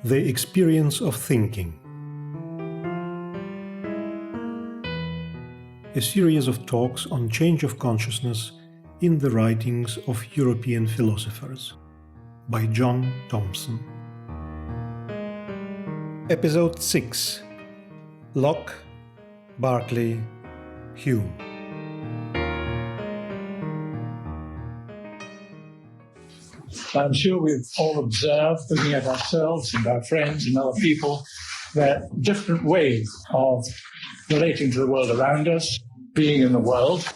The Experience of Thinking. A series of talks on change of consciousness in the writings of European philosophers by John Thompson. Episode 6. Locke, Berkeley, Hume. I'm sure we've all observed, looking at ourselves and our friends and other people, that different ways of relating to the world around us, being in the world,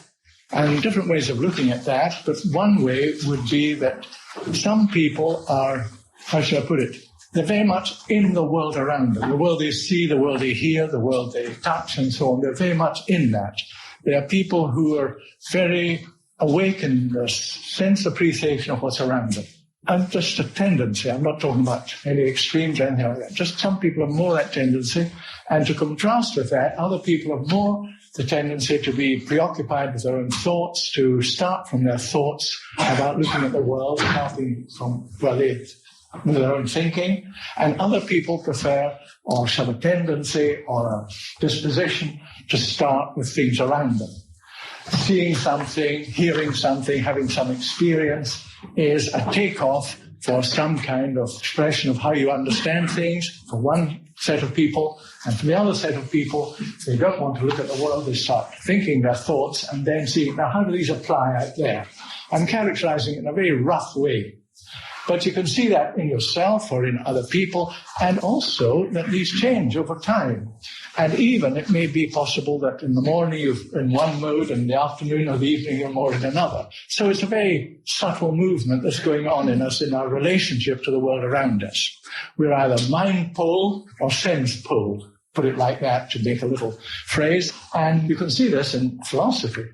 and different ways of looking at that. But one way would be that some people are, how shall I put it, they're very much in the world around them. The world they see, the world they hear, the world they touch, and so on. They're very much in that. They are people who are very awakened in the sense appreciation of what's around them. And just a tendency, I'm not talking about any extremes or anything like that, just some people have more that tendency. And to contrast with that, other people have more the tendency to be preoccupied with their own thoughts, to start from their thoughts about looking at the world, starting from, with their own thinking. And other people prefer, or have a tendency or a disposition to start with things around them. Seeing something, hearing something, having some experience is a takeoff for some kind of expression of how you understand things for one set of people, and for the other set of people, they don't want to look at the world, they start thinking their thoughts and then seeing, now how do these apply out there? I'm characterizing it in a very rough way. But you can see that in yourself or in other people, and also that these change over time. And even it may be possible that in the morning you're in one mode, and in the afternoon or the evening you're more in another. So it's a very subtle movement that's going on in us in our relationship to the world around us. We're either mind pole or sense pole, put it like that to make a little phrase. And you can see this in philosophy.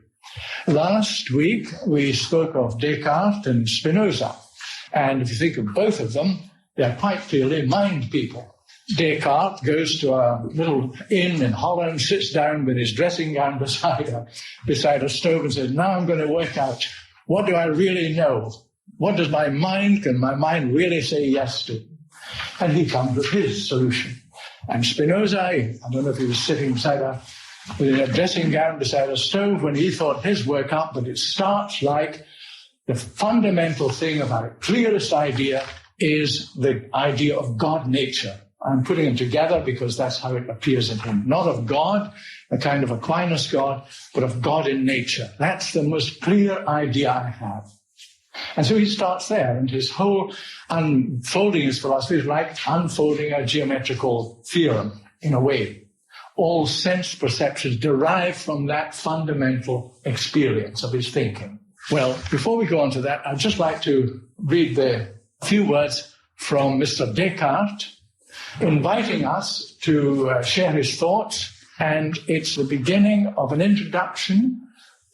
Last week we spoke of Descartes and Spinoza. And if you think of both of them, they're quite clearly mind people. Descartes goes to a little inn in Holland, sits down with his dressing gown beside a stove and says, now I'm going to work out, what do I really know? What does my mind, can my mind really say yes to? And he comes with his solution. And Spinoza, I don't know if he was sitting with a dressing gown beside a stove when he thought his work up, but it starts like the fundamental thing about it, clearest idea is the idea of God nature. I'm putting them together because that's how it appears in him. Not of God, a kind of Aquinas God, but of God in nature. That's the most clear idea I have. And so he starts there, and his whole unfolding his philosophy is like unfolding a geometrical theorem, in a way. All sense perceptions derive from that fundamental experience of his thinking. Well, before we go on to that, I'd just like to read the few words from Mr. Descartes, inviting us to share his thoughts, and it's the beginning of an introduction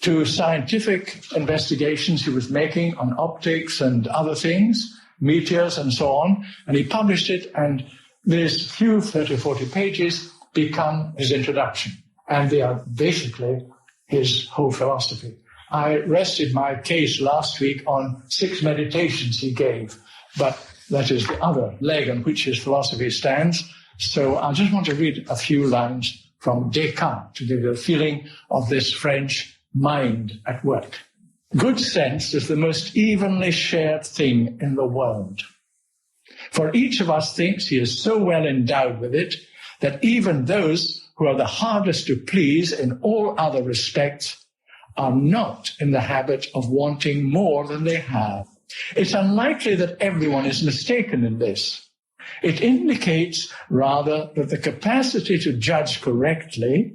to scientific investigations he was making on optics and other things, meteors and so on, and he published it, and these few 30 or 40 pages become his introduction, and they are basically his whole philosophy. I rested my case last week on 6 meditations he gave, but that is the other leg on which his philosophy stands. So I just want to read a few lines from Descartes to give you a feeling of this French mind at work. Good sense is the most evenly shared thing in the world. For each of us thinks he is so well endowed with it that even those who are the hardest to please in all other respects are not in the habit of wanting more than they have. It's unlikely that everyone is mistaken in this. It indicates, rather, that the capacity to judge correctly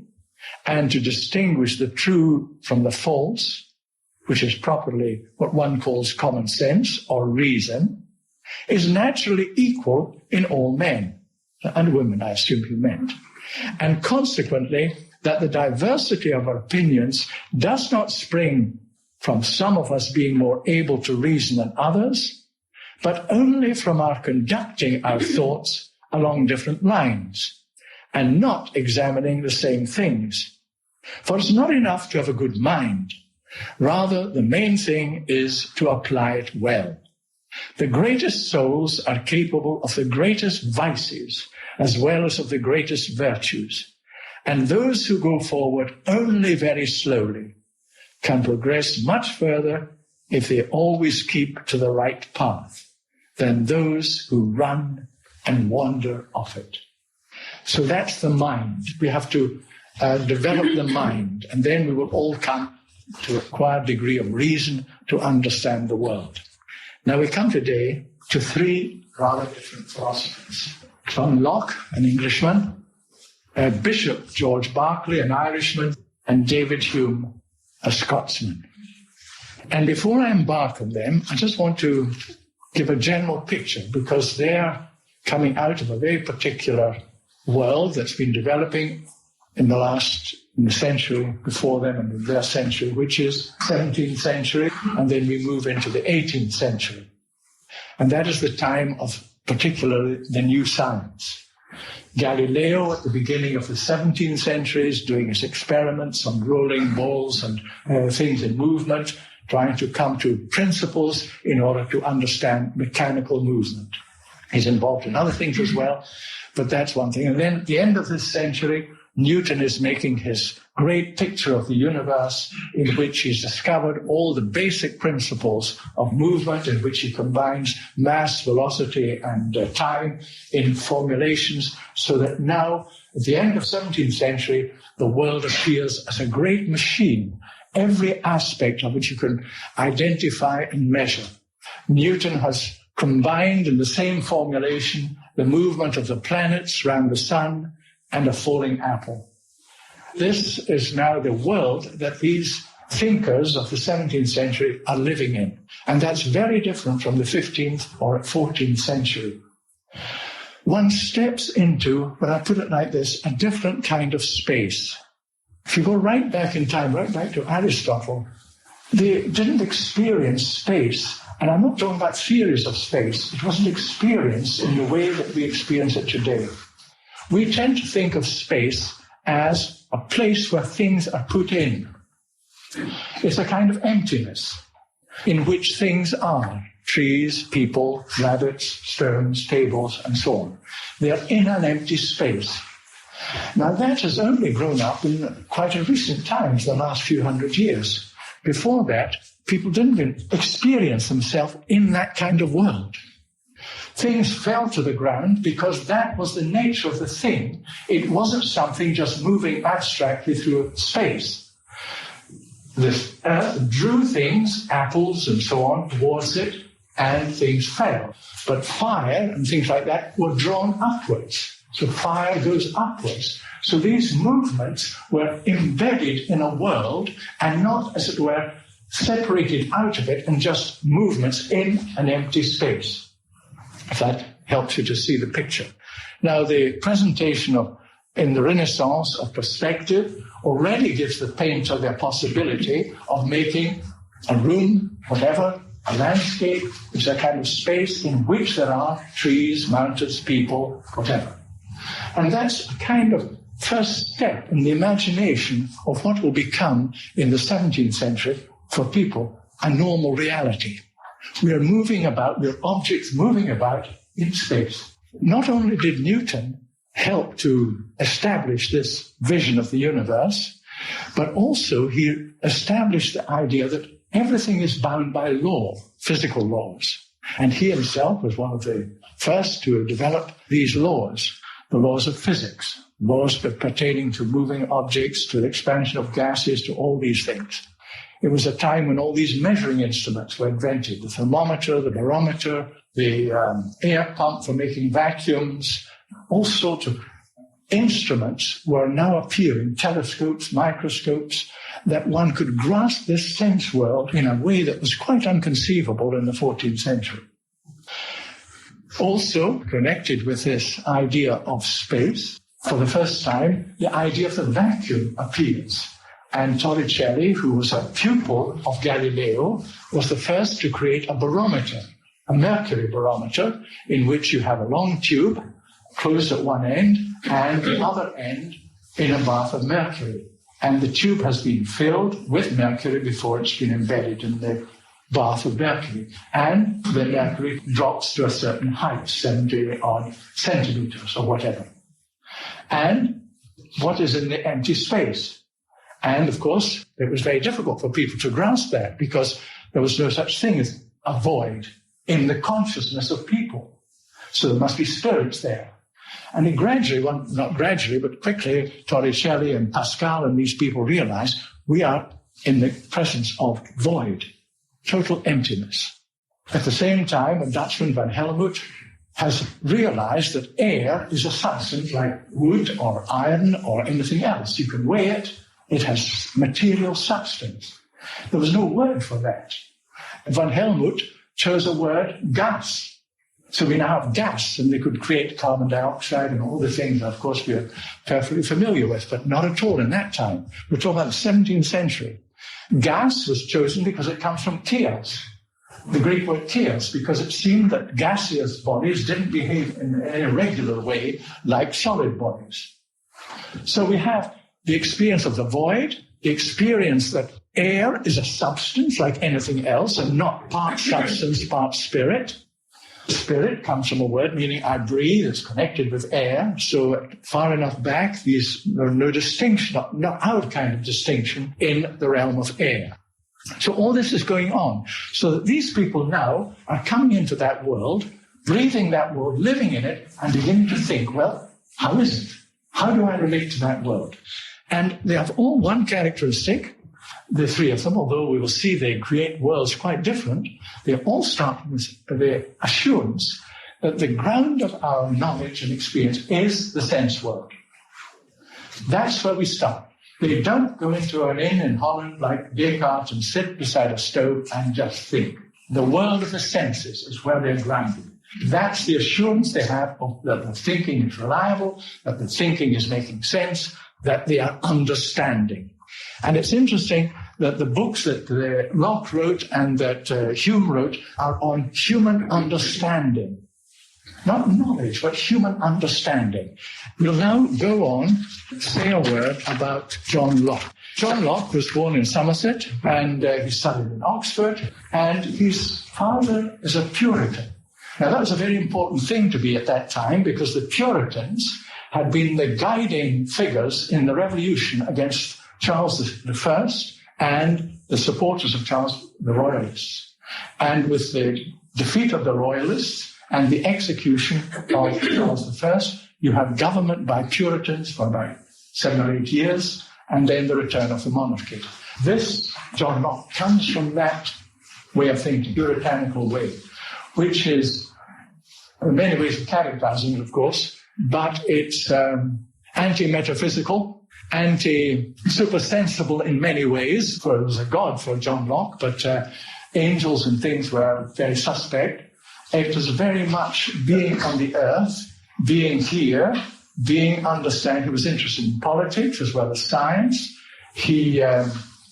and to distinguish the true from the false, which is properly what one calls common sense or reason, is naturally equal in all men, and women, I assume he meant, and consequently, that the diversity of our opinions does not spring from some of us being more able to reason than others, but only from our conducting our thoughts along different lines and not examining the same things. For it's not enough to have a good mind. Rather, the main thing is to apply it well. The greatest souls are capable of the greatest vices as well as of the greatest virtues. And those who go forward only very slowly can progress much further if they always keep to the right path than those who run and wander off it. So that's the mind. We have to develop the mind, and then we will all come to a acquired degree of reason to understand the world. Now we come today to three rather different philosophers. John Locke, an Englishman, Bishop George Berkeley, an Irishman, and David Hume, a Scotsman. And before I embark on them, I just want to give a general picture, because they are coming out of a very particular world that's been developing in the century before them and in their century, which is 17th century, and then we move into the 18th century. And that is the time of particularly the new science. Galileo at the beginning of the 17th century is doing his experiments on rolling balls and things in movement, trying to come to principles in order to understand mechanical movement. He's involved in other things as well, but that's one thing. And then at the end of this century, Newton is making his great picture of the universe, in which he's discovered all the basic principles of movement, in which he combines mass, velocity, and time in formulations, so that now, at the end of 17th century, the world appears as a great machine, every aspect of which you can identify and measure. Newton has combined in the same formulation the movement of the planets around the sun and a falling apple. This is now the world that these thinkers of the 17th century are living in. And that's very different from the 15th or 14th century. One steps into, when I put it like this, a different kind of space. If you go right back in time, right back to Aristotle, they didn't experience space. And I'm not talking about theories of space. It wasn't experienced in the way that we experience it today. We tend to think of space as a place where things are put in. It's a kind of emptiness in which things are. Trees, people, rabbits, stones, tables, and so on. They are in an empty space. Now that has only grown up in quite a recent times, the last few hundred years. Before that, people didn't experience themselves in that kind of world. Things fell to the ground because that was the nature of the thing. It wasn't something just moving abstractly through space. The earth drew things, apples and so on, towards it, and things fell. But fire and things like that were drawn upwards. So fire goes upwards. So these movements were embedded in a world and not, as it were, separated out of it and just movements in an empty space. If that helps you to see the picture. Now, the presentation in the Renaissance of perspective already gives the painter the possibility of making a room, whatever, a landscape, which is a kind of space in which there are trees, mountains, people, whatever. And that's a kind of first step in the imagination of what will become in the 17th century for people a normal reality. We are moving about, we're objects moving about in space. Not only did Newton help to establish this vision of the universe, but also he established the idea that everything is bound by law, physical laws. And he himself was one of the first to develop these laws, the laws of physics, laws pertaining to moving objects, to the expansion of gases, to all these things. It was a time when all these measuring instruments were invented, the thermometer, the barometer, the air pump for making vacuums, all sorts of instruments were now appearing, telescopes, microscopes, that one could grasp this sense world in a way that was quite unconceivable in the 14th century. Also, connected with this idea of space, for the first time, the idea of the vacuum appears. And Torricelli, who was a pupil of Galileo, was the first to create a barometer, a mercury barometer, in which you have a long tube closed at one end and the other end in a bath of mercury. And the tube has been filled with mercury before it's been embedded in the bath of Berkeley. And the mercury drops to a certain height, 70-odd centimeters or whatever. And what is in the empty space? And, of course, it was very difficult for people to grasp that because there was no such thing as a void in the consciousness of people. So there must be spirits there. And it gradually, well, not gradually, but quickly, Torricelli and Pascal and these people realized we are in the presence of void, total emptiness. At the same time, a Dutchman, Van Helmont, has realized that air is a substance like wood or iron or anything else. You can weigh it. It has material substance. There was no word for that. Van Helmont chose a word, gas. So we now have gas, and they could create carbon dioxide and all the things, of course, we're perfectly familiar with, but not at all in that time. We're talking about the 17th century. Gas was chosen because it comes from chaos, the Greek word chaos, because it seemed that gaseous bodies didn't behave in an irregular way like solid bodies. So we have the experience of the void, the experience that air is a substance like anything else and not part substance, part spirit. Spirit comes from a word meaning I breathe, it's connected with air. So far enough back, there are no distinction, not our kind of distinction in the realm of air. So all this is going on. So that these people now are coming into that world, breathing that world, living in it, and beginning to think, well, how is it? How do I relate to that world? And they have all one characteristic, the three of them, although we will see they create worlds quite different. They all start with the assurance that the ground of our knowledge and experience is the sense world. That's where we start. They don't go into an inn in Holland like Descartes and sit beside a stove and just think. The world of the senses is where they're grounded. That's the assurance they have of that the thinking is reliable, that the thinking is making sense, that they are understanding. And it's interesting that the books that Locke wrote and that Hume wrote are on human understanding. Not knowledge, but human understanding. We'll now go on to say a word about John Locke. John Locke was born in Somerset, and he studied in Oxford, and his father is a Puritan. Now, that was a very important thing to be at that time, because the Puritans had been the guiding figures in the revolution against Charles I and the supporters of Charles, the Royalists. And with the defeat of the Royalists and the execution of Charles I, you have government by Puritans for about 7 or 8 years, and then the return of the monarchy. This, John Locke, comes from that way of thinking, puritanical way, which is in many ways characterizing it, of course, but it's anti-metaphysical, anti-supersensible in many ways. For it was a god for John Locke, but angels and things were very suspect. It was very much being on the earth, being here, being understand. He was interested in politics as well as science. He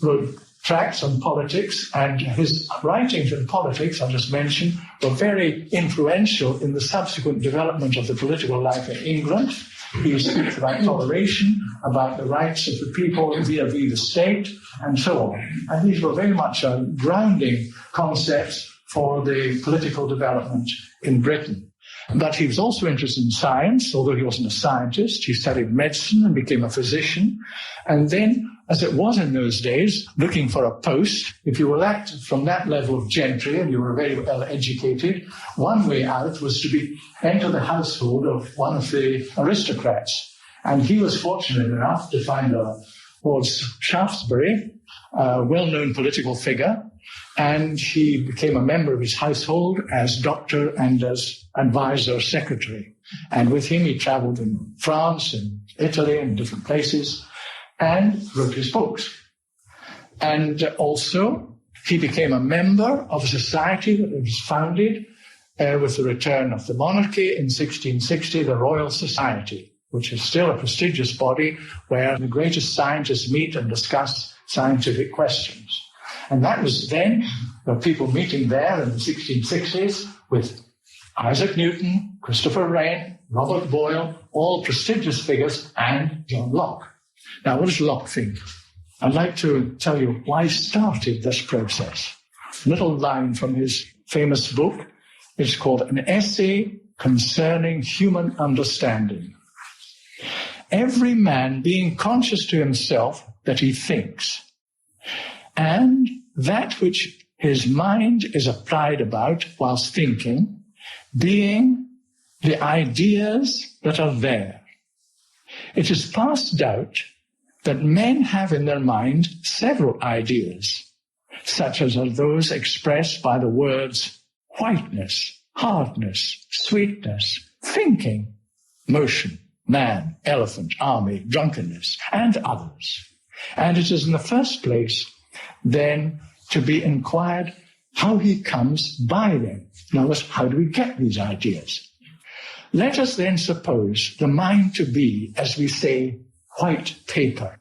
wrote tracts on politics, and his writings on politics, I just mentioned, were very influential in the subsequent development of the political life in England. He speaks about toleration, about the rights of the people vis-à-vis the state, and so on. And these were very much grounding concepts for the political development in Britain. But he was also interested in science, although he wasn't a scientist. He studied medicine and became a physician. And then, as it was in those days, looking for a post, if you were elected from that level of gentry and you were very well educated, one way out was to enter the household of one of the aristocrats. And he was fortunate enough to find Lord Shaftesbury, a well-known political figure, and he became a member of his household as doctor and as advisor secretary. And with him, he traveled in France and Italy and different places and wrote his books. And also, he became a member of a society that was founded with the return of the monarchy in 1660, the Royal Society, which is still a prestigious body where the greatest scientists meet and discuss scientific questions. And that was then, there were people meeting there in the 1660s with Isaac Newton, Christopher Wren, Robert Boyle, all prestigious figures, and John Locke. Now, what does Locke think? I'd like to tell you why he started this process. little line from his famous book. It's called An Essay Concerning Human Understanding. Every man being conscious to himself that he thinks, and that which his mind is applied about whilst thinking, being the ideas that are there. It is past doubt that men have in their mind several ideas, such as are those expressed by the words whiteness, hardness, sweetness, thinking, motion, man, elephant, army, drunkenness, and others. And it is in the first place, then, to be inquired how he comes by them. In other words, how do we get these ideas? Let us then suppose the mind to be, as we say, white paper,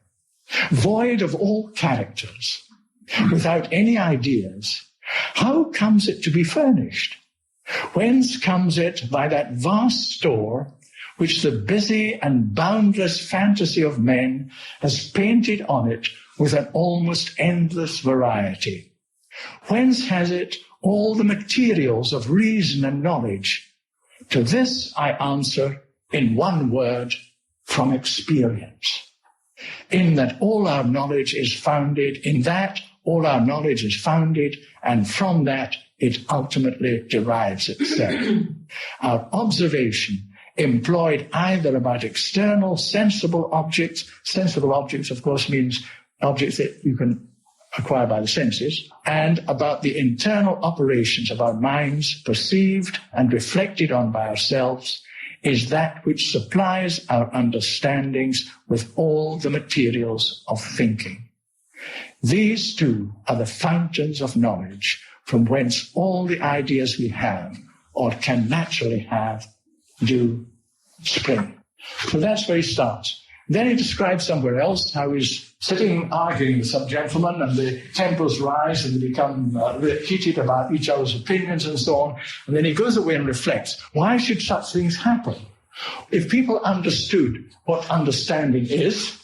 void of all characters, without any ideas. How comes it to be furnished? Whence comes it by that vast store which the busy and boundless fantasy of men has painted on it with an almost endless variety? Whence has it all the materials of reason and knowledge? To this I answer in one word, from experience. In that all our knowledge is founded, and from that it ultimately derives itself. Our observation, employed either about external sensible objects, of course, means objects that you can acquired by the senses, and about the internal operations of our minds, perceived and reflected on by ourselves, is that which supplies our understandings with all the materials of thinking. These two are the fountains of knowledge from whence all the ideas we have, or can naturally have, do spring. So that's where he starts. Then he describes somewhere else how he's sitting arguing with some gentleman, and the tempers rise and they become heated about each other's opinions and so on. And then he goes away and reflects, why should such things happen? If people understood what understanding is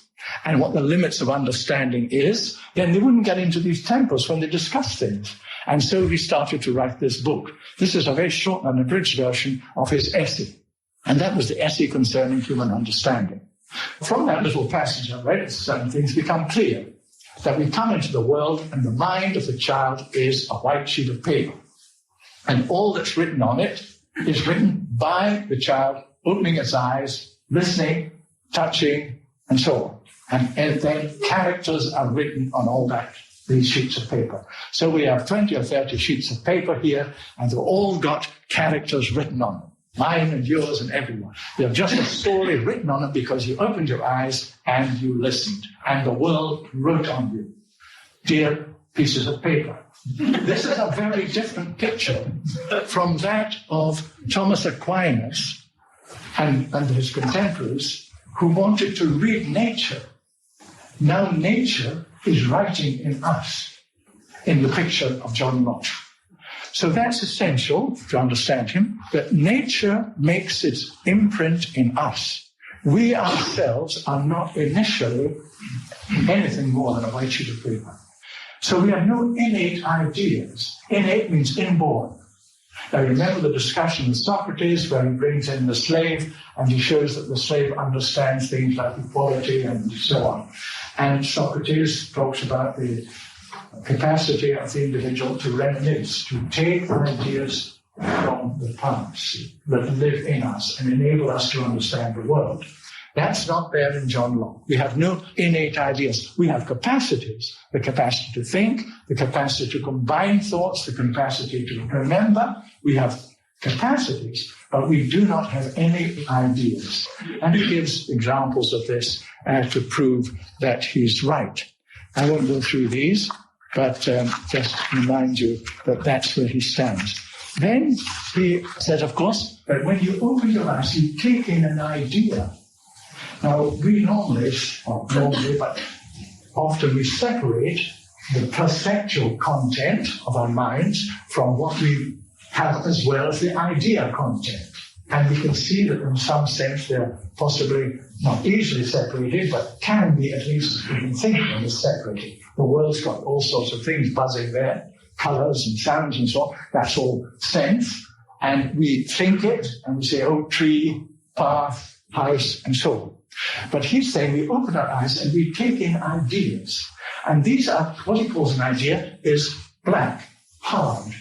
and what the limits of understanding is, then they wouldn't get into these tempers when they discuss things. And so he started to write this book. This is a very short and abridged version of his essay. And that was the essay concerning human understanding. From that little passage I read, certain things become clear. That we come into the world and the mind of the child is a white sheet of paper. And all that's written on it is written by the child, opening its eyes, listening, touching, and so on. And then characters are written on all these sheets of paper. So we have 20 or 30 sheets of paper here, and they've all got characters written on them. Mine and yours and everyone. They have just a story written on it because you opened your eyes and you listened, and the world wrote on you. Dear pieces of paper. This is a very different picture from that of Thomas Aquinas and his contemporaries who wanted to read nature. Now nature is writing in us, in the picture of John Locke. So that's essential to understand him, that nature makes its imprint in us. We ourselves are not initially anything more than a white sheet of paper. So we have no innate ideas. Innate means inborn. Now remember the discussion with Socrates where he brings in the slave and he shows that the slave understands things like equality and so on. And Socrates talks about the capacity of the individual to reminisce, to take ideas from the past that live in us and enable us to understand the world. That's not there in John Locke. We have no innate ideas. We have capacities, the capacity to think, the capacity to combine thoughts, the capacity to remember. We have capacities, but we do not have any ideas. And he gives examples of this to prove that he's right. I won't go through these, but just remind you that that's where he stands. Then he says, of course, that when you open your eyes, you take in an idea. Now, we but often we separate the perceptual content of our minds from what we have as well as the idea content. And we can see that in some sense they're possibly not easily separated, but can be, at least we can think of them as separated. The world's got all sorts of things buzzing there. colors and sounds and so on. That's all sense. And we think it, and we say, oh, tree, path, house, and so on. But he's saying we open our eyes and we take in ideas. And these are, what he calls an idea is black, hard,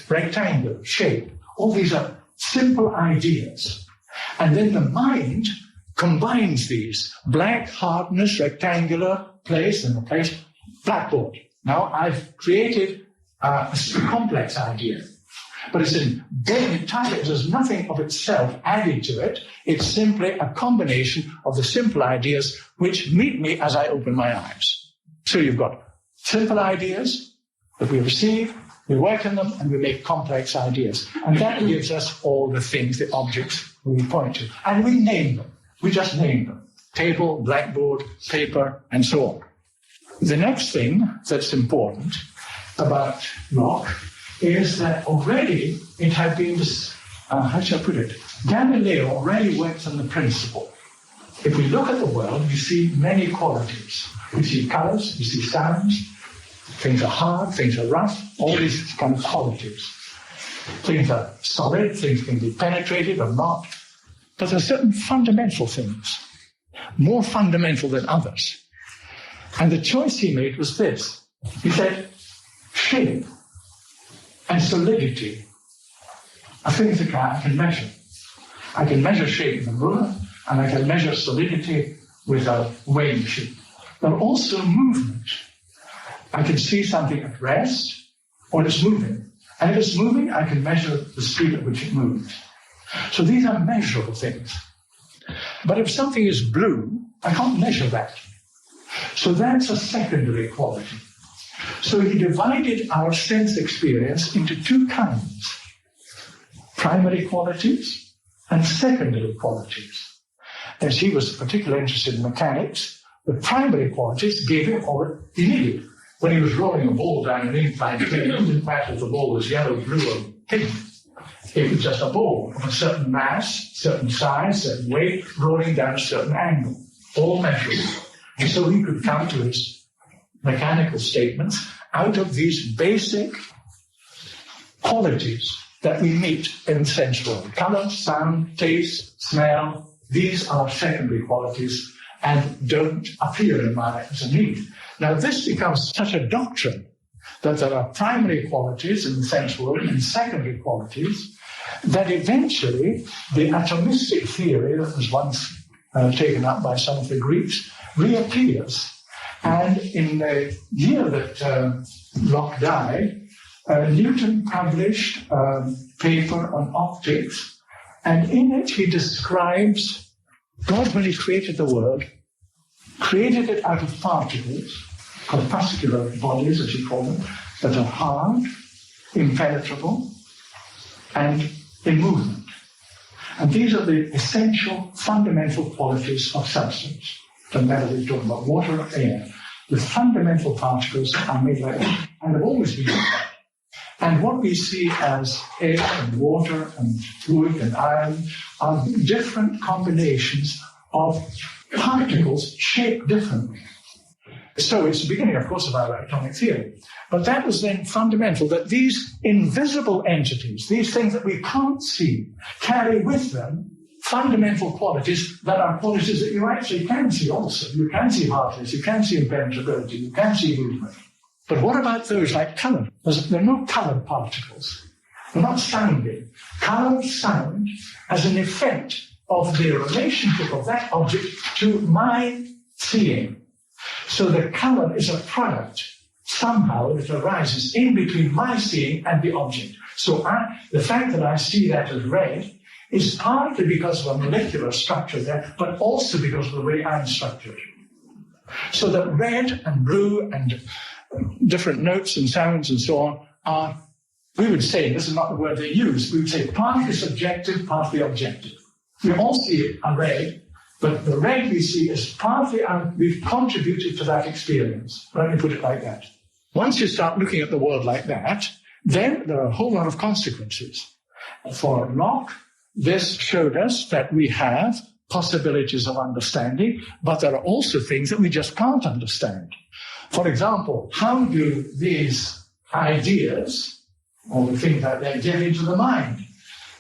rectangular, shape. All these are simple ideas. And then the mind combines these. Black, hardness, rectangular, place, and the place, blackboard. Now I've created a complex idea. But it's in dead entirely, there's nothing of itself added to it. It's simply a combination of the simple ideas which meet me as I open my eyes. So you've got simple ideas that we receive, we work on them, and we make complex ideas. And that gives us all the things, the objects we point to. And we name them. We just name them. Table, blackboard, paper, and so on. The next thing that's important about Locke is that already it had been this, how shall I put it? Galileo already worked on the principle. If we look at the world, we see many qualities. We see colors, we see sounds, things are hard, things are rough, all these kind of qualities. Things are solid, things can be penetrated or not. But there are certain fundamental things, more fundamental than others. And the choice he made was this. He said, shape and solidity are things that I can measure. I can measure shape in a ruler, and I can measure solidity with a weighing machine. But also movement. I can see something at rest, or it's moving. And if it's moving, I can measure the speed at which it moves. So these are measurable things. But if something is blue, I can't measure that. So that's a secondary quality. So he divided our sense experience into two kinds, primary qualities and secondary qualities. As he was particularly interested in mechanics, the primary qualities gave him all he needed. When he was rolling a ball down an inclined plane, it didn't matter if the ball was yellow, blue, or pink. It was just a ball of a certain mass, certain size, certain weight, rolling down a certain angle, all measurable. And so he could come to his mechanical statements out of these basic qualities that we meet in the sense world. Color, sound, taste, smell, these are secondary qualities and don't appear in my as a need. Now this becomes such a doctrine that there are primary qualities in the sense world and secondary qualities that eventually the atomistic theory that was once taken up by some of the Greeks reappears. And in the year that Locke died, Newton published a paper on optics, and in it he describes God, when he created the world, created it out of particles, corpuscular bodies, as he called them, that are hard, impenetrable, and in movement. And these are the essential, fundamental qualities of substance. Doesn't matter if you're talking about water or air. The fundamental particles are made like that, and have always been like that. And what we see as air and water and wood and iron are different combinations of particles shaped differently. So it's the beginning, of course, of our atomic theory. But that was then fundamental, that these invisible entities, these things that we can't see, carry with them fundamental qualities that are qualities that you actually can see also. You can see hardness, you can see impenetrability, you can see movement. But what about those like color? There are no colored particles. They're not sounding. Color, sound, as an effect of the relationship of that object to my seeing. So the color is a product. Somehow it arises in between my seeing and the object. So the fact that I see that as red is partly because of a molecular structure there, but also because of the way I'm structured. So that red and blue and different notes and sounds and so on are, we would say, this is not the word they use, we would say partly subjective, partly objective. We all see a red, but the red we see is partly, we've contributed to that experience. Let me put it like that. Once you start looking at the world like that, then there are a whole lot of consequences. For Locke, this showed us that we have possibilities of understanding, but there are also things that we just can't understand. For example, how do these ideas, or the things out there, get into the mind.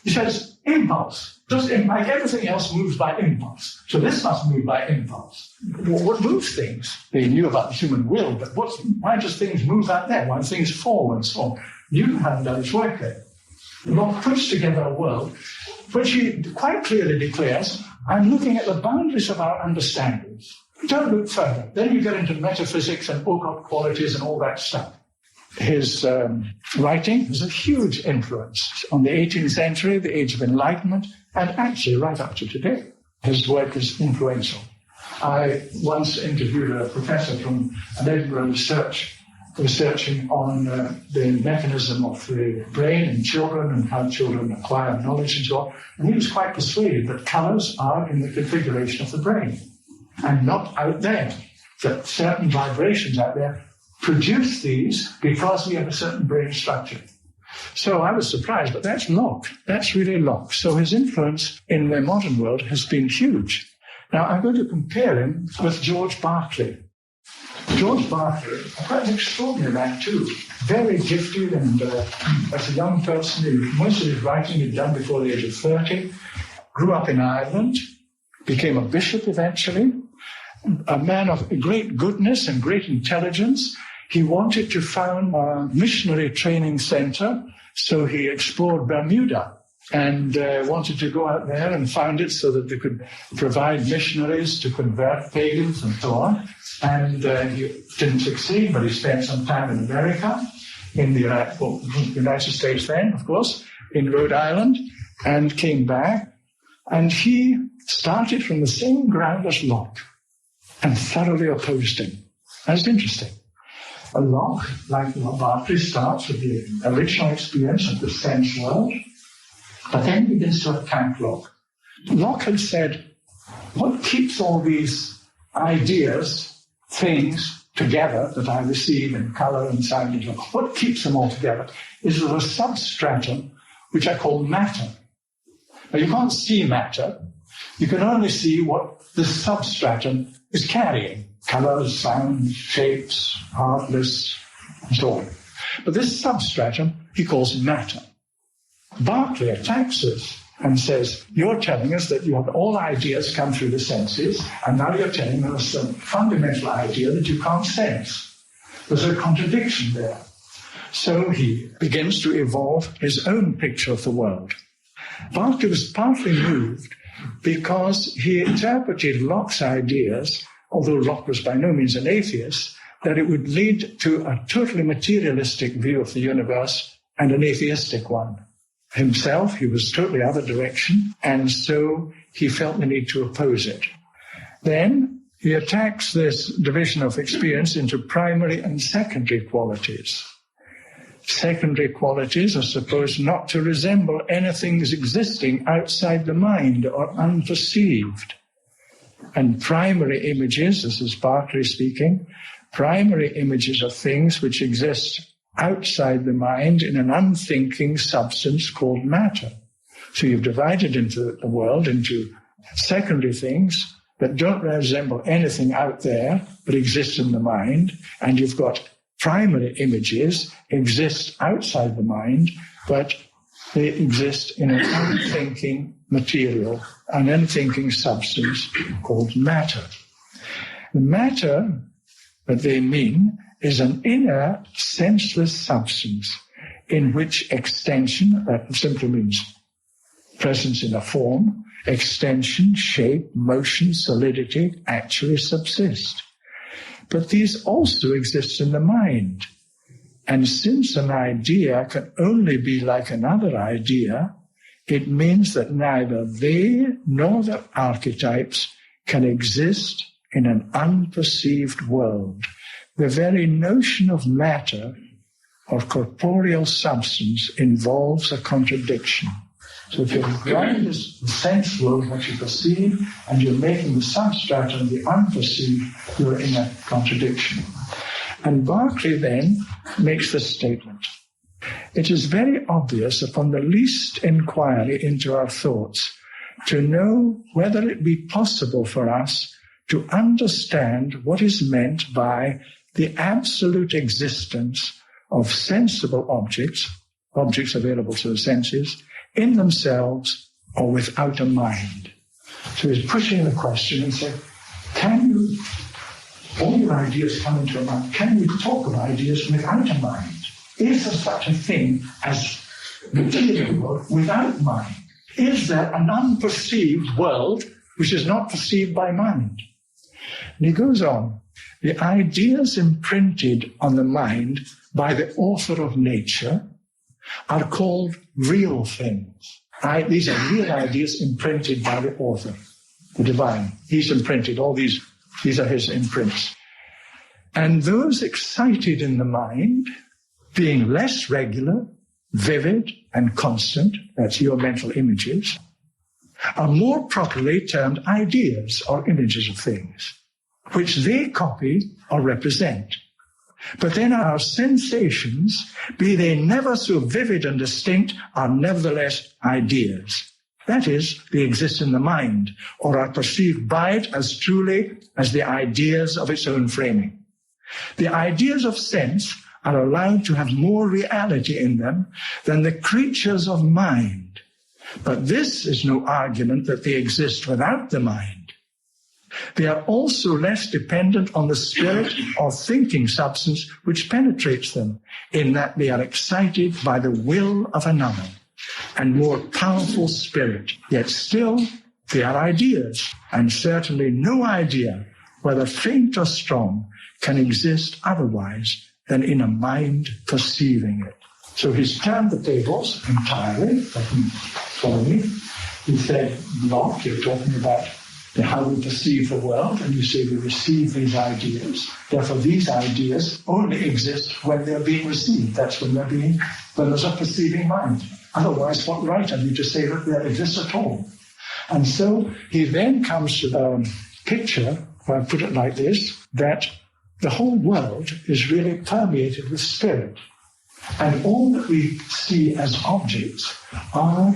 He says impulse. Like everything else moves by impulse. So this must move by impulse. What moves things? They knew about the human will, but why does things move out there? Why do things fall and so on? Newton hadn't done his work there. Locke puts together a world which he quite clearly declares, I'm looking at the boundaries of our understandings. Don't look further. Then you get into metaphysics and occult qualities and all that stuff. His writing has a huge influence on the 18th century, the Age of Enlightenment, and actually right up to today. His work is influential. I once interviewed a professor from an Edinburgh researching on the mechanism of the brain in children and how children acquire knowledge and so on. And he was quite persuaded that colours are in the configuration of the brain and not out there, that certain vibrations out there produce these because we have a certain brain structure. So I was surprised, but that's Locke. That's really Locke. So his influence in the modern world has been huge. Now, I'm going to compare him with George Berkeley. George Berkeley, quite an extraordinary man too, very gifted, and as a young person, most of his writing he'd done before the age of 30, grew up in Ireland, became a bishop eventually, a man of great goodness and great intelligence. He wanted to found a missionary training center, so he explored Bermuda and wanted to go out there and found it so that they could provide missionaries to convert pagans and so on. And he didn't succeed, but he spent some time in America, in the United States then, of course, in Rhode Island, and came back. And he started from the same ground as Locke and thoroughly opposed him. That's interesting. Locke, like Berkeley, starts with the original experience of the sense world, but then begins to attack Locke. Locke had said, what keeps all these ideas, things together that I receive in color and sound and so on, what keeps them all together is a substratum which I call matter. Now, you can't see matter. You can only see what the substratum is carrying. Colors, sounds, shapes, heartless, and so on. But this substratum he calls matter. Berkeley attacks this and says, you're telling us that you have all ideas come through the senses, and now you're telling us some fundamental idea that you can't sense. There's a contradiction there. So he begins to evolve his own picture of the world. Berkeley was partly moved because he interpreted Locke's ideas, although Locke was by no means an atheist, that it would lead to a totally materialistic view of the universe and an atheistic one. Himself, he was totally other direction, and so he felt the need to oppose it. Then he attacks this division of experience into primary and secondary qualities. Secondary qualities are supposed not to resemble anything existing outside the mind or unperceived. And primary images, this is Berkeley speaking, primary images are things which exist outside the mind in an unthinking substance called matter. So you've divided into the world into secondary things that don't resemble anything out there but exist in the mind, and you've got primary images exist outside the mind, but they exist in an unthinking material, an unthinking substance called matter. The matter that they mean is an inner, senseless substance in which extension, that simply means presence in a form, extension, shape, motion, solidity actually subsist. But these also exist in the mind. And since an idea can only be like another idea, it means that neither they nor their archetypes can exist in an unperceived world. The very notion of matter or corporeal substance involves a contradiction. So if you're grounded in the sense world, what you perceive, and you're making the substratum the unperceived, you're in a contradiction. And Berkeley then makes this statement. It is very obvious upon the least inquiry into our thoughts to know whether it be possible for us to understand what is meant by the absolute existence of sensible objects, objects available to the senses, in themselves or without a mind. So he's pushing the question and saying, can you, all your ideas come into a mind, can you talk of ideas without a mind? Is there such a thing as the material world without mind? Is there an unperceived world which is not perceived by mind? And he goes on, the ideas imprinted on the mind by the author of nature are called real things. These are real ideas imprinted by the author, the divine. He's imprinted all these are his imprints. And those excited in the mind, being less regular, vivid, and constant, that's your mental images, are more properly termed ideas or images of things, which they copy or represent. But then our sensations, be they never so vivid and distinct, are nevertheless ideas. That is, they exist in the mind, or are perceived by it as truly as the ideas of its own framing. The ideas of sense are allowed to have more reality in them than the creatures of mind. But this is no argument that they exist without the mind. They are also less dependent on the spirit or thinking substance which penetrates them, in that they are excited by the will of another and more powerful spirit. Yet still, they are ideas, and certainly no idea, whether faint or strong, can exist otherwise than in a mind perceiving it. So he's turned the tables entirely. Follow me. He said, Locke, you're talking about how we perceive the world, and you say we receive these ideas. Therefore, these ideas only exist when they're being received. That's when there's a perceiving mind. Otherwise, what right have you to say that they exist at all? And so he then comes to the picture, where I put it like this, that the whole world is really permeated with spirit. And all that we see as objects are,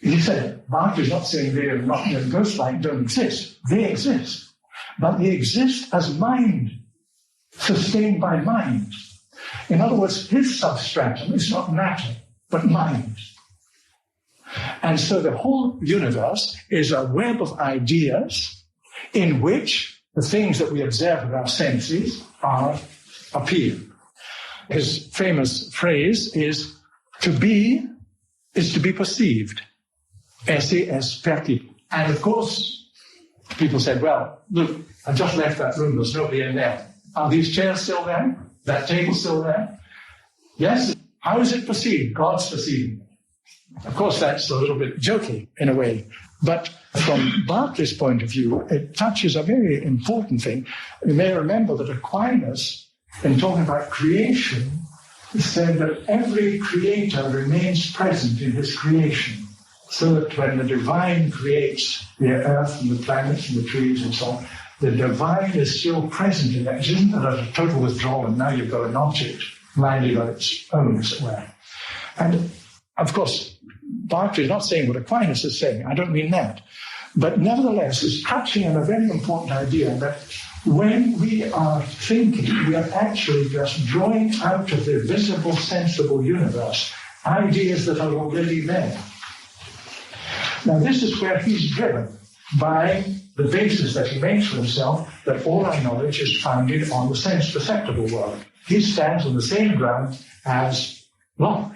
he said, Berkeley is not saying they are not, ghost-like don't exist. They exist. But they exist as mind, sustained by mind. In other words, his substratum is not matter, but mind. And so the whole universe is a web of ideas in which the things that we observe with our senses appear. His famous phrase is, to be is to be perceived. Esse perceived. And of course, people said, well, look, I just left that room, there's nobody in there. Are these chairs still there? That table still there? Yes. How is it perceived? God's perceiving. Of course, that's a little bit jokey in a way. But from Berkeley's point of view, it touches a very important thing. You may remember that Aquinas, in talking about creation, said that every creator remains present in his creation. So that when the divine creates the earth and the planets and the trees and so on, the divine is still present in that. It isn't that a total withdrawal and now you've got an object landing on its own, as it were. And of course, Berkeley is not saying what Aquinas is saying. I don't mean that. But nevertheless, it's touching on a very important idea that when we are thinking, we are actually just drawing out of the visible, sensible universe ideas that are already there. Now, this is where he's driven by the basis that he makes for himself, that all our knowledge is founded on the sense-perceptible world. He stands on the same ground as Locke,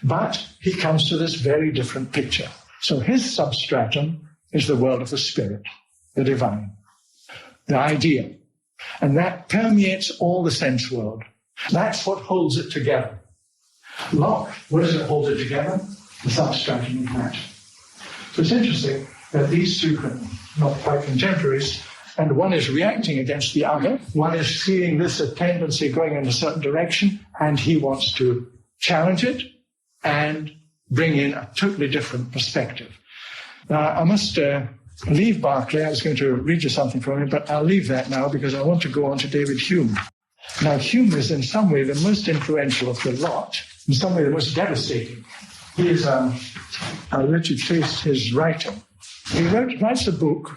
but he comes to this very different picture. So his substratum is the world of the spirit, the divine, the idea. And that permeates all the sense world. That's what holds it together. Locke, what does it hold it together? The substratum of matter. So it's interesting that these two are not quite contemporaries, and one is reacting against the other. One is seeing this a tendency going in a certain direction, and he wants to challenge it and bring in a totally different perspective. Now, I must leave Berkeley. I was going to read you something from him, but I'll leave that now because I want to go on to David Hume. Now, Hume is in some way the most influential of the lot, in some way the most devastating. He is, I'll let you taste his writing. He writes a book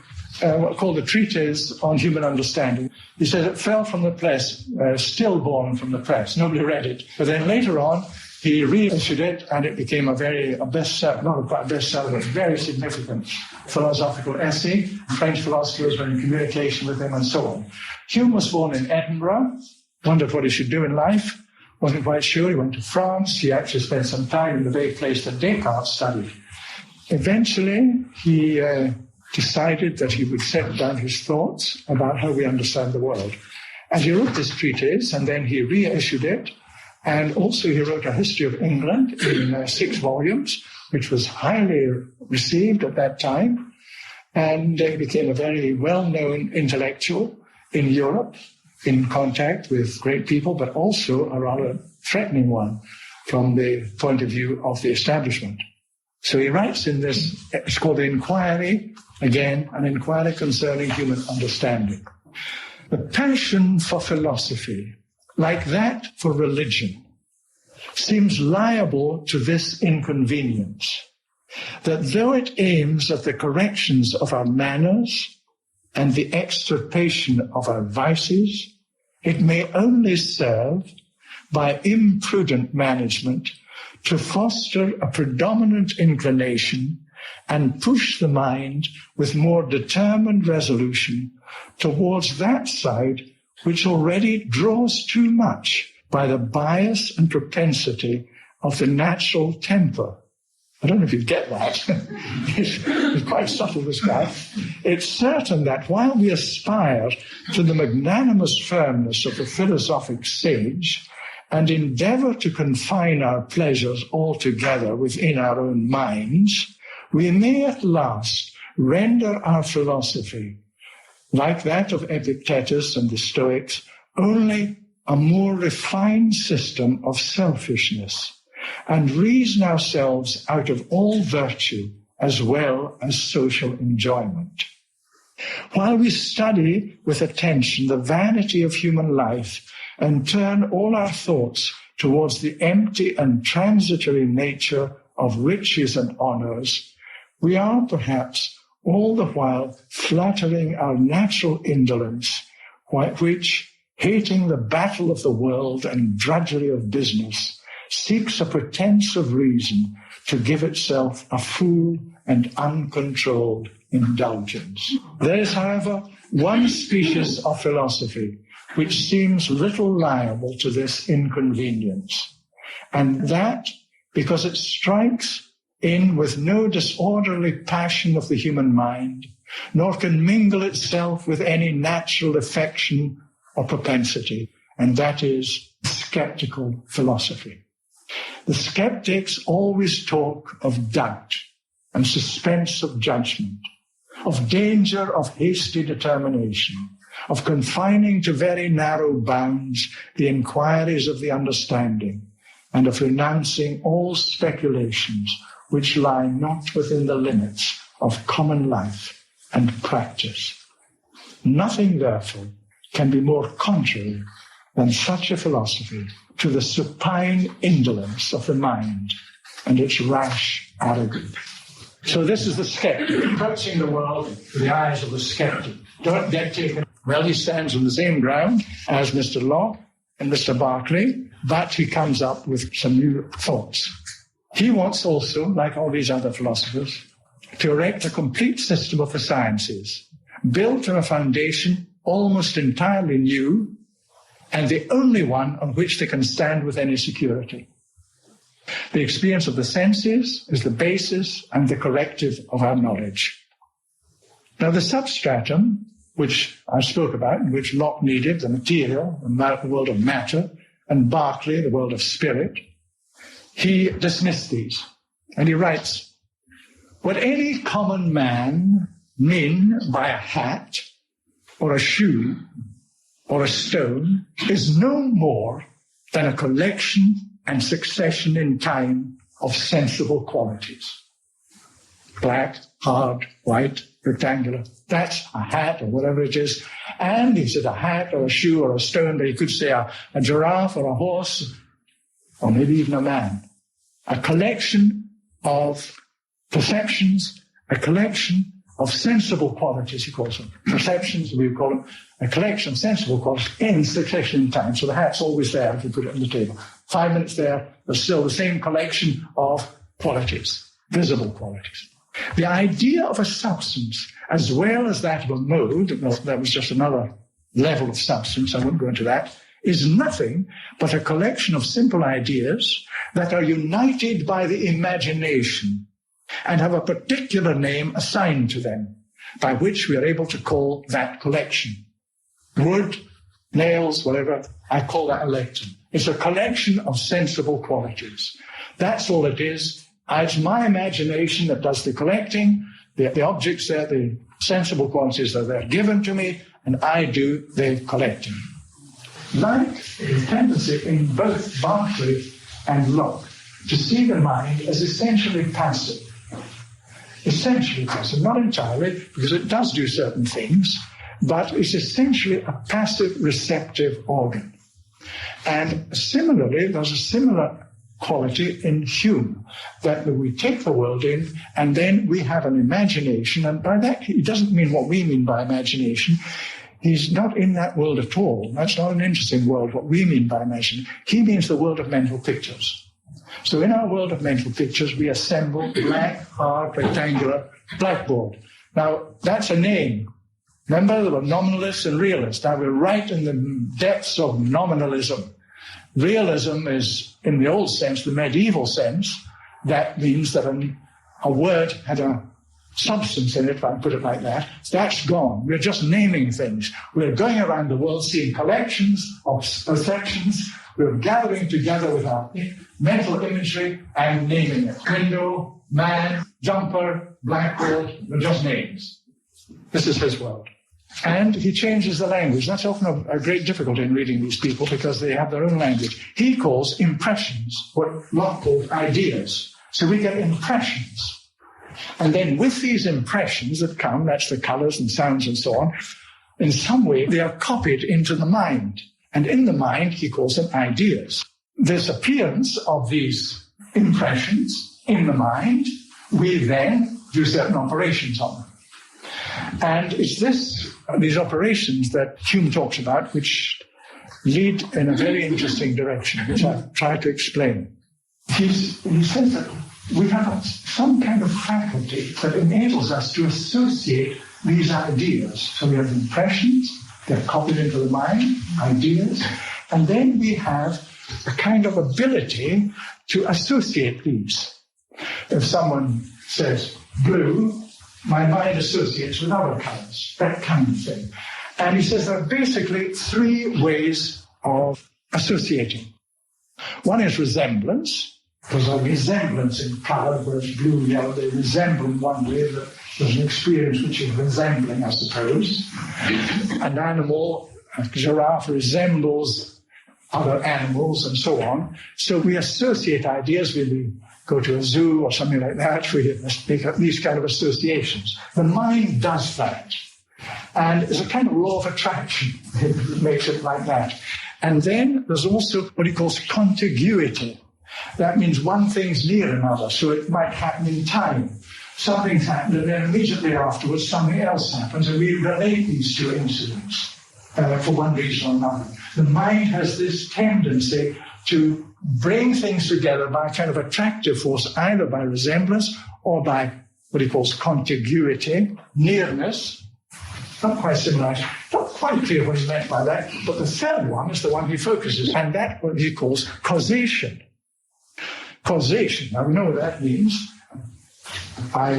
called the Treatise on Human Understanding. He said it fell from the press, stillborn from the press. Nobody read it. But then later on, he reissued it, and it became a bestseller, not quite a bestseller, but a very significant philosophical essay. French philosophers were in communication with him, and so on. Hume was born in Edinburgh, wondered what he should do in life, wasn't quite sure. He went to France. He actually spent some time in the very place that Descartes studied. Eventually, he decided that he would set down his thoughts about how we understand the world. And he wrote this treatise, and then he reissued it. And also he wrote a history of England in 6 volumes, which was highly received at that time. And he became a very well-known intellectual in Europe, in contact with great people, but also a rather threatening one from the point of view of the establishment. So he writes in this, it's called the Inquiry, again, an inquiry concerning human understanding. The passion for philosophy, like that for religion, seems liable to this inconvenience, that though it aims at the corrections of our manners and the extirpation of our vices, it may only serve, by imprudent management, to foster a predominant inclination and push the mind with more determined resolution towards that side which already draws too much by the bias and propensity of the natural temper. I don't know if you get that. It's quite subtle, this guy. It's certain that while we aspire to the magnanimous firmness of the philosophic sage and endeavor to confine our pleasures altogether within our own minds, we may at last render our philosophy, like that of Epictetus and the Stoics, only a more refined system of selfishness, and reason ourselves out of all virtue as well as social enjoyment. While we study with attention the vanity of human life and turn all our thoughts towards the empty and transitory nature of riches and honors, we are perhaps all the while flattering our natural indolence, which, hating the battle of the world and drudgery of business, seeks a pretense of reason to give itself a full and uncontrolled indulgence. There is, however, one species of philosophy which seems little liable to this inconvenience, and that because it strikes in with no disorderly passion of the human mind, nor can mingle itself with any natural affection or propensity, and that is skeptical philosophy. The skeptics always talk of doubt and suspense of judgment, of danger of hasty determination, of confining to very narrow bounds the inquiries of the understanding, and of renouncing all speculations which lie not within the limits of common life and practice. Nothing, therefore, can be more contrary than such a philosophy to the supine indolence of the mind and its rash arrogance. So this is the skeptic, approaching the world with the eyes of the skeptic. Don't get taken. Well, he stands on the same ground as Mr. Locke and Mr. Berkeley, but he comes up with some new thoughts. He wants also, like all these other philosophers, to erect a complete system of the sciences, built on a foundation almost entirely new, and the only one on which they can stand with any security. The experience of the senses is the basis and the corrective of our knowledge. Now, the substratum, which I spoke about, in which Locke needed the material, the world of matter, and Berkeley, the world of spirit, he dismissed these. And he writes, "What any common man mean by a hat, or a shoe, or a stone, is no more than a collection and succession in time of sensible qualities. Black, hard, white, rectangular. That's a hat or whatever it is. And he said a hat or a shoe or a stone, but he could say a giraffe or a horse, or maybe even a man. A collection of perceptions, a collection of sensible qualities, he calls them. Perceptions, we call them a collection of sensible qualities in succession in time. So the hat's always there if you put it on the table. 5 minutes there, there's still the same collection of qualities, visible qualities. The idea of a substance, as well as that of a mode, well, that was just another level of substance, I won't go into that, is nothing but a collection of simple ideas that are united by the imagination and have a particular name assigned to them, by which we are able to call that collection. Wood, nails, whatever, I call that a lectern. It's a collection of sensible qualities. That's all it is. It's my imagination that does the collecting. The objects there, the sensible qualities are there given to me, and I do the collecting. Like a tendency in both Berkeley and Locke to see the mind as essentially passive. Essentially passive, not entirely, because it does do certain things, but it's essentially a passive receptive organ. And similarly, there's a similar quality in Hume, that we take the world in and then we have an imagination, and by that he doesn't mean what we mean by imagination. He's not in that world at all. That's not an interesting world, what we mean by imagination. He means the world of mental pictures. So in our world of mental pictures, we assemble black, hard, rectangular blackboard. Now, that's a name. Remember, there were nominalists and realists. Now, we're right in the depths of nominalism. Realism is, in the old sense, the medieval sense. That means that a word had a substance in it, if I put it like that. That's gone. We're just naming things. We're going around the world seeing collections of perceptions. We're gathering together with our mental imagery and naming it. Window, man, jumper, blackboard, they're just names. This is his world. And he changes the language. That's often a great difficulty in reading these people because they have their own language. He calls impressions what Locke called ideas. So we get impressions. And then with these impressions that come, that's the colors and sounds and so on, in some way they are copied into the mind. And in the mind, he calls them ideas. This appearance of these impressions in the mind, we then do certain operations on them. And it's these operations that Hume talks about, which lead in a very interesting direction, which I've tried to explain. He says that we have some kind of faculty that enables us to associate these ideas. So we have impressions, they're copied into the mind, ideas, and then we have a kind of ability to associate these. If someone says blue, my mind associates with other colors, that kind of thing. And he says there are basically three ways of associating. One is resemblance. There's a resemblance in color, whereas blue, yellow, they resemble in one way. There's an experience which is resembling, I suppose. An animal, a giraffe, resembles other animals and so on. So we associate ideas when we go to a zoo or something like that. We make these kind of associations. The mind does that. And it's a kind of law of attraction. It makes it like that. And then there's also what he calls contiguity. That means one thing's near another, so it might happen in time. Something's happened, and then immediately afterwards something else happens, and we relate these two incidents for one reason or another. The mind has this tendency to bring things together by a kind of attractive force, either by resemblance or by what he calls contiguity, nearness. Not quite similar, not quite clear what he meant by that, but the third one is the one he focuses, and that's what he calls causation. Causation. Now, we know what that means. I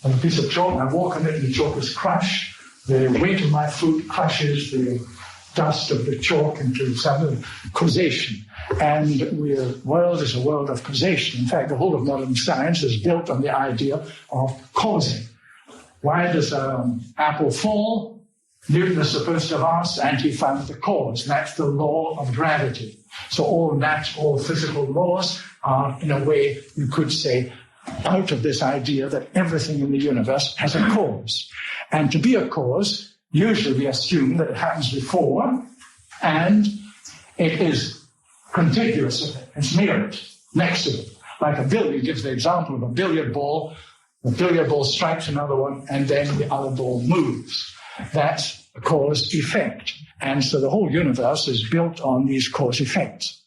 have a piece of chalk, I walk on it, and the chalk is crushed. The weight of my foot crushes the dust of the chalk into some causation. And the world is a world of causation. In fact, the whole of modern science is built on the idea of causing. Why does an apple fall? Newton is supposed to have asked, and he found the cause. That's the law of gravity. So all natural physical laws are, in a way, you could say, out of this idea that everything in the universe has a cause. And to be a cause, usually we assume that it happens before, and it is contiguous with it. It's near it, next to it. Like a billiard, gives the example of a billiard ball. The billiard ball strikes another one, and then the other ball moves. That's a cause-effect. And so the whole universe is built on these cause-effects.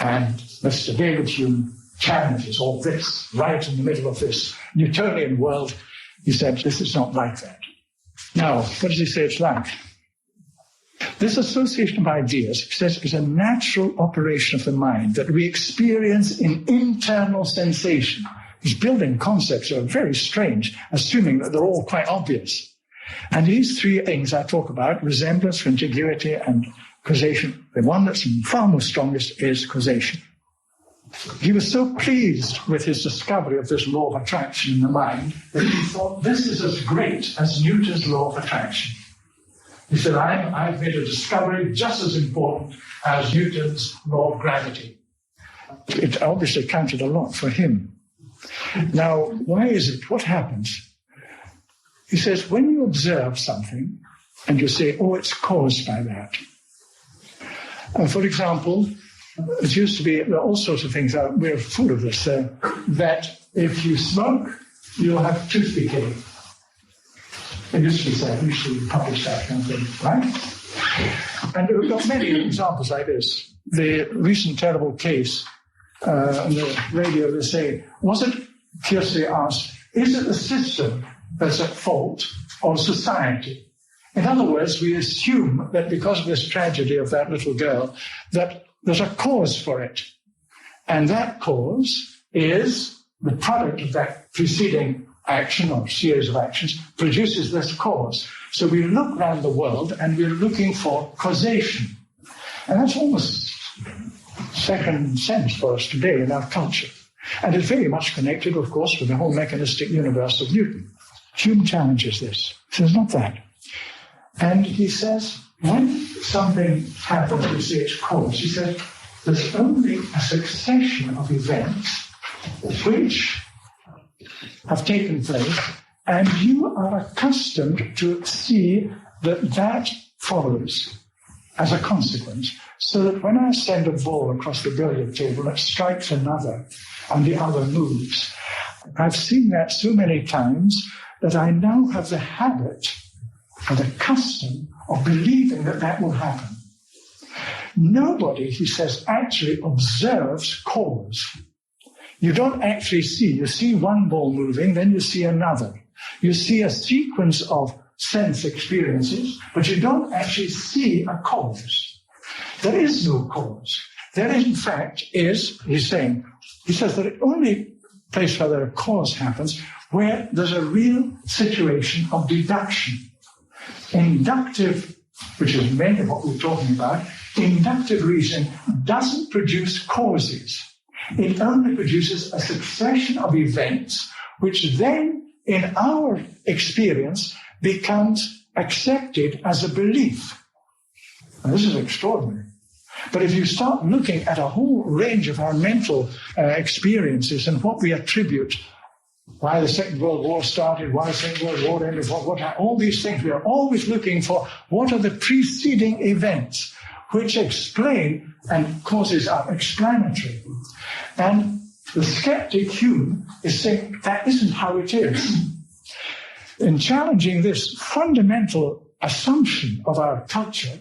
And Mr. David Hume challenges all this, right in the middle of this Newtonian world. He said, this is not like that. Now, what does he say it's like? This association of ideas, he says, is a natural operation of the mind that we experience in internal sensation. He's building concepts that are very strange, assuming that they're all quite obvious. And these three things I talk about, resemblance, contiguity, and causation, the one that's far more strongest is causation. He was so pleased with his discovery of this law of attraction in the mind that he thought this is as great as Newton's law of attraction. He said, I've made a discovery just as important as Newton's law of gravity. It obviously counted a lot for him. Now, why is it? What happens? He says, when you observe something and you say, oh, it's caused by that. For example, it used to be, there are all sorts of things, we're full of this, that if you smoke, you'll have tooth decay. It used to be said, we should publish that kind of thing, right? And we've got many examples like this. The recent terrible case on the radio, they say, was it, Kirsty asked, is it the system that's at fault or society? In other words, we assume that because of this tragedy of that little girl, that there's a cause for it. And that cause is the product of that preceding action or series of actions produces this cause. So we look around the world and we're looking for causation. And that's almost second sense for us today in our culture. And it's very much connected, of course, with the whole mechanistic universe of Newton. Hume challenges this. He says, not that. And he says, when something happens, we say it's caused, he says, there's only a succession of events which have taken place, and you are accustomed to see that that follows as a consequence, so that when I send a ball across the billiard table, it strikes another, and the other moves. I've seen that so many times that I now have the habit and the custom of believing that that will happen. Nobody, he says, actually observes cause. You don't actually see. You see one ball moving, then you see another. You see a sequence of sense experiences, but you don't actually see a cause. There is no cause. There, in fact, is, he's saying, he says that the only place where a cause happens where there's a real situation of deduction. Inductive, which is mainly what we're talking about, inductive reasoning doesn't produce causes. It only produces a succession of events which then, in our experience, becomes accepted as a belief. And this is extraordinary. But if you start looking at a whole range of our mental experiences and what we attribute, why the Second World War started, why the Second World War ended, all these things, we are always looking for what are the preceding events which explain and causes are explanatory. And the skeptic Hume is saying that isn't how it is. In challenging this fundamental assumption of our culture,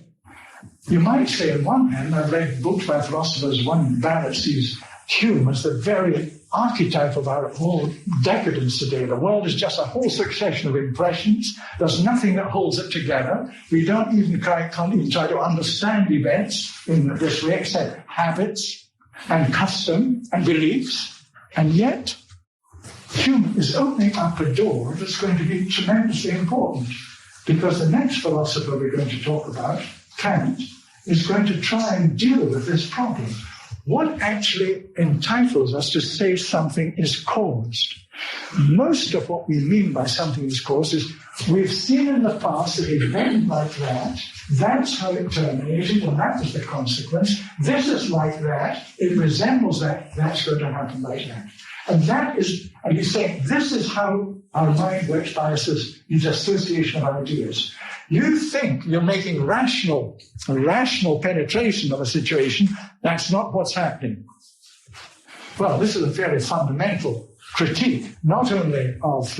you might say, on one hand, I've read books by philosophers, one Barrett sees Hume as the very archetype of our whole decadence today. The world is just a whole succession of impressions. There's nothing that holds it together. We can't even try to understand events in this way, except habits and custom and beliefs. And yet, Hume is opening up a door that's going to be tremendously important, because the next philosopher we're going to talk about, Kant, is going to try and deal with this problem. What actually entitles us to say something is caused? Most of what we mean by something is caused is we've seen in the past that it went like that, that's how it terminated, and that was the consequence. This is like that, it resembles that, that's going to happen like that. And that is, and he's saying, this is how our mind works by these association of ideas. You think you're making a rational penetration of a situation. That's not what's happening. Well, this is a very fundamental critique, not only of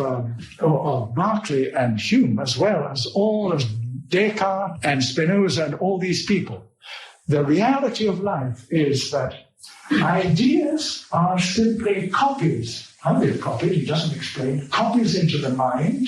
Berkeley and Hume, as well as all of Descartes and Spinoza and all these people. The reality of life is that ideas are simply copies. How they're copied, he doesn't explain, copies into the mind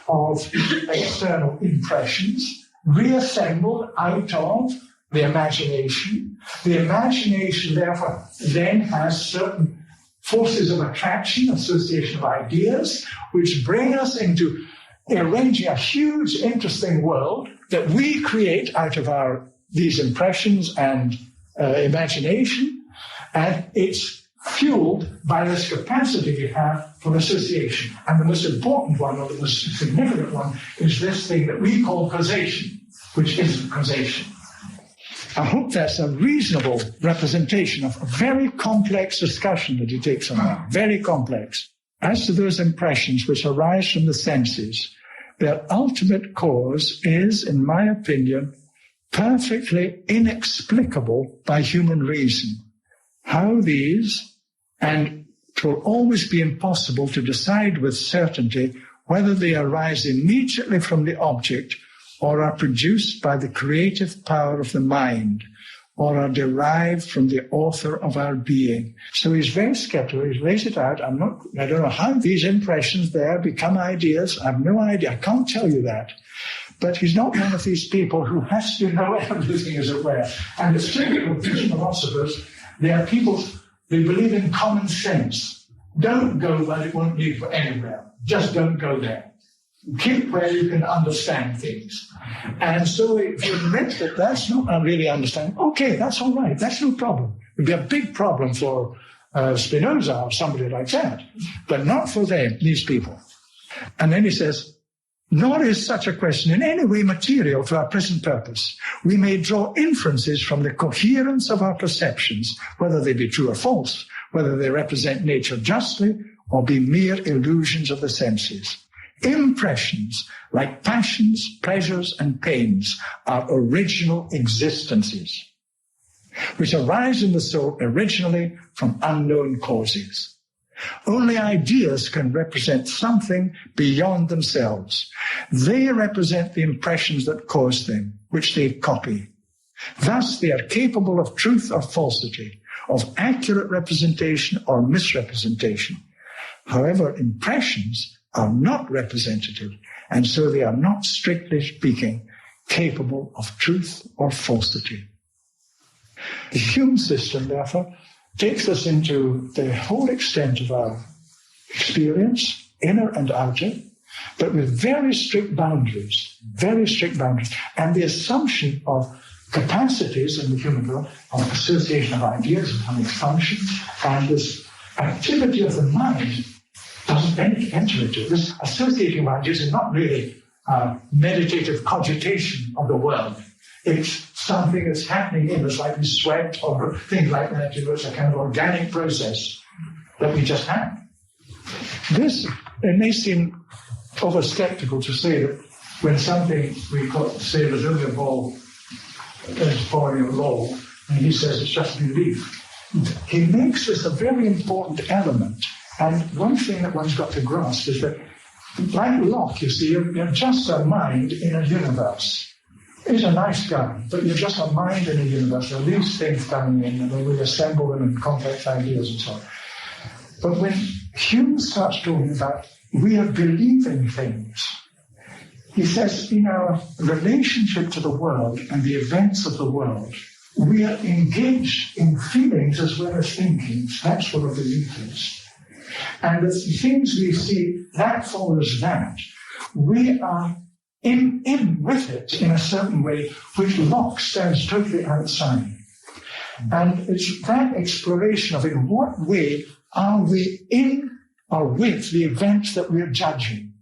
of external impressions, reassembled out of the imagination. The imagination, therefore, then has certain forces of attraction, association of ideas, which bring us into arranging a huge, interesting world that we create out of these impressions and imagination, and it's fueled by this capacity we have for association. And the most important one, or the most significant one, is this thing that we call causation, which isn't causation. I hope that's a reasonable representation of a very complex discussion that he takes on that, very complex. As to those impressions which arise from the senses, their ultimate cause is, in my opinion, perfectly inexplicable by human reason. How these, and it will always be impossible to decide with certainty whether they arise immediately from the object or are produced by the creative power of the mind, or are derived from the author of our being. So he's very skeptical. He lays it out. I don't know how these impressions there become ideas. I have no idea. I can't tell you that. But he's not one of these people who has to know everything, as it were. And it's typical of these philosophers. They are people, they believe in common sense. Don't go where it won't lead you anywhere. Just don't go there. Keep where you can understand things. And so if you admit that that's not really understanding, okay, that's all right. That's no problem. It would be a big problem for Spinoza or somebody like that, but not for them, these people. And then he says, nor is such a question in any way material to our present purpose. We may draw inferences from the coherence of our perceptions, whether they be true or false, whether they represent nature justly or be mere illusions of the senses. Impressions, like passions, pleasures, and pains, are original existences, which arise in the soul originally from unknown causes. Only ideas can represent something beyond themselves. They represent the impressions that cause them, which they copy. Thus, they are capable of truth or falsity, of accurate representation or misrepresentation. However, impressions are not representative, and so they are not, strictly speaking, capable of truth or falsity. The Hume system, therefore, takes us into the whole extent of our experience, inner and outer, but with very strict boundaries, and the assumption of capacities in the human world, of association of ideas and how it functions, and this activity of the mind doesn't enter into it. This associating of ideas is not really meditative cogitation of the world. It's something that's happening in us, like we sweat or things like that. It's a kind of organic process that we just have. This, it may seem over-skeptical to say that when something we call, say, there's only a ball is falling in a law, and he says it's just belief. He makes this a very important element. And one thing that one's got to grasp is that, like Locke, you see, you're just a mind in a universe. He's a nice guy, but you're just a mind in a universe. There are these things coming in, and then we assemble them in complex ideas and so on. But when Hume starts talking about we are believing things, he says in our relationship to the world and the events of the world, we are engaged in feelings as well as thinkings. That's what a belief is. And the things we see, that follows that. We are in with it in a certain way, which Locke stands totally outside. And it's that exploration of in what way are we in or with the events that we're judging?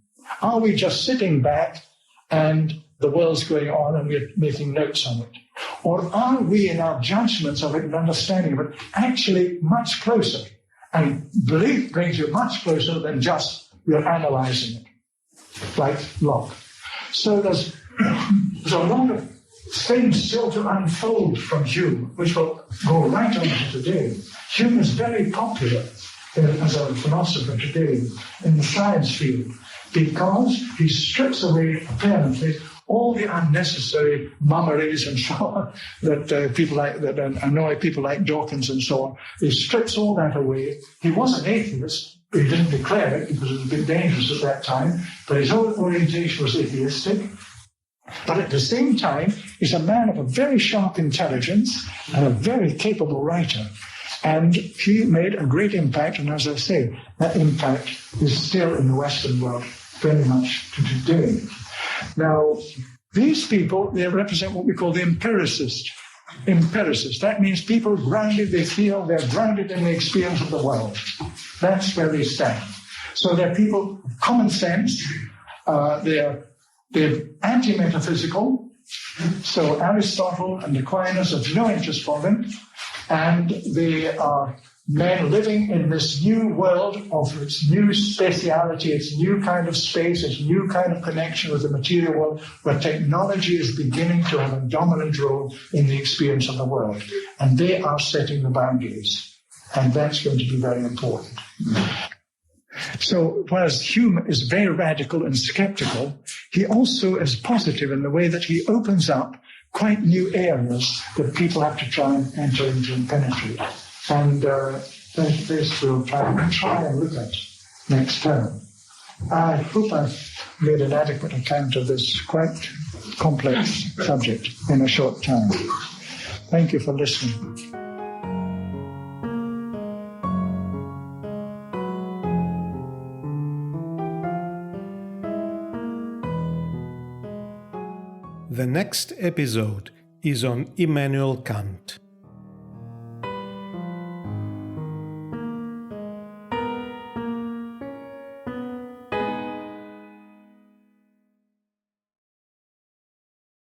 Are we just sitting back and the world's going on and we're making notes on it? Or are we in our judgments of it and understanding of it actually much closer? And belief brings you much closer than just we're analyzing it, like Locke. So there's a lot of things still to unfold from Hume, which will go right on to today. Hume is very popular as a philosopher today in the science field, because he strips away, apparently, all the unnecessary mummeries and so on that annoy people like Dawkins and so on. He strips all that away. He was an atheist, but he didn't declare it because it was a bit dangerous at that time. But his whole orientation was atheistic. But at the same time, he's a man of a very sharp intelligence and a very capable writer. And he made a great impact, and as I say, that impact is still in the Western world very much to today. Now, these people, they represent what we call the empiricists. Empiricists, that means people grounded, they feel they're grounded in the experience of the world. That's where they stand. So they're people of common sense, they're anti-metaphysical, so Aristotle and Aquinas have no interest for them, and they are men living in this new world of its new spatiality, its new kind of space, its new kind of connection with the material world, where technology is beginning to have a dominant role in the experience of the world. And they are setting the boundaries. And that's going to be very important. So whereas Hume is very radical and skeptical, he also is positive in the way that he opens up quite new areas that people have to try and enter into and penetrate. And this we'll try and look at next term. I hope I've made an adequate account of this quite complex subject in a short time. Thank you for listening. The next episode is on Immanuel Kant.